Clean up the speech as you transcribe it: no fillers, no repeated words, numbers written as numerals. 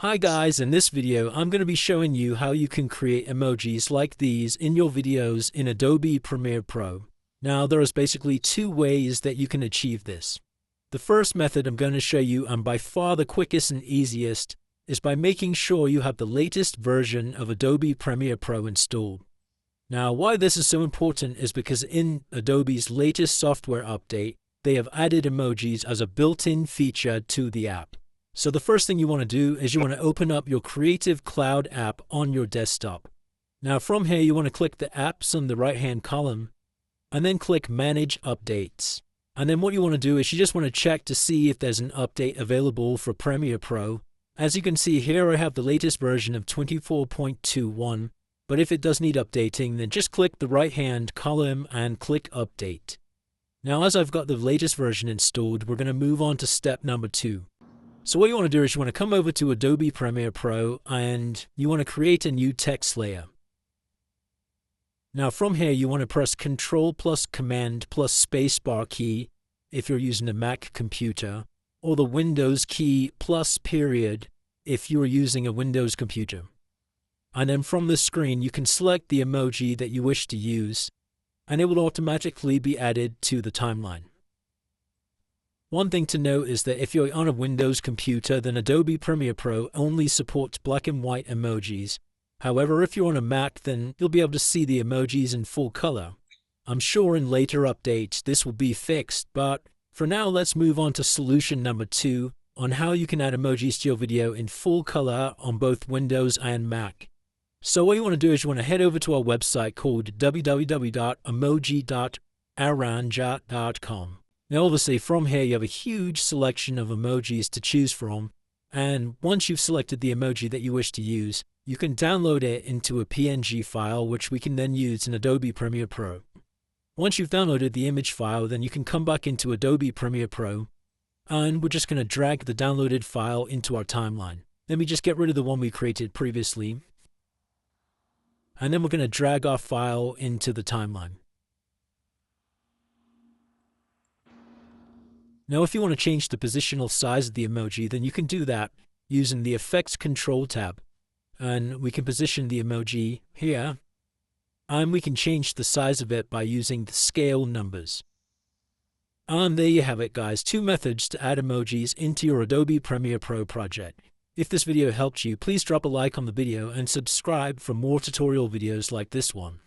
Hi guys, in this video I'm going to be showing you how you can create emojis like these in your videos in Adobe Premiere Pro. Now there is basically two ways that you can achieve this. The first method I'm going to show you, and by far the quickest and easiest, is by making sure you have the latest version of Adobe Premiere Pro installed. Now why this is so important is because in Adobe's latest software update, they have added emojis as a built-in feature to the app. So the first thing you want to do is you want to open up your Creative Cloud app on your desktop. Now from here you want to click the apps on the right hand column and then click Manage Updates. And then what you want to do is you just want to check to see if there's an update available for Premiere Pro. As you can see here, I have the latest version of 24.21, but if it does need updating, then just click the right hand column and click Update. Now as I've got the latest version installed, we're going to move on to step number 2. So what you want to do is you want to come over to Adobe Premiere Pro and you want to create a new text layer. Now from here you want to press Control plus Command plus Spacebar key if you're using a Mac computer, or the Windows key plus period if you're using a Windows computer. And then from the screen you can select the emoji that you wish to use and it will automatically be added to the timeline. One thing to note is that if you're on a Windows computer, then Adobe Premiere Pro only supports black and white emojis. However, if you're on a Mac, then you'll be able to see the emojis in full color. I'm sure in later updates this will be fixed, but for now let's move on to solution number 2 on how you can add emojis to your video in full color on both Windows and Mac. So what you want to do is you want to head over to our website called www.emoji.aranja.com. Now obviously from here you have a huge selection of emojis to choose from, and once you've selected the emoji that you wish to use, you can download it into a PNG file which we can then use in Adobe Premiere Pro. Once you've downloaded the image file, then you can come back into Adobe Premiere Pro and we're just going to drag the downloaded file into our timeline. Let me just get rid of the one we created previously, and then we're going to drag our file into the timeline. Now if you want to change the positional size of the emoji, then you can do that using the Effects Control tab. And we can position the emoji here, and we can change the size of it by using the scale numbers. And there you have it guys, 2 methods to add emojis into your Adobe Premiere Pro project. If this video helped you, please drop a like on the video and subscribe for more tutorial videos like this one.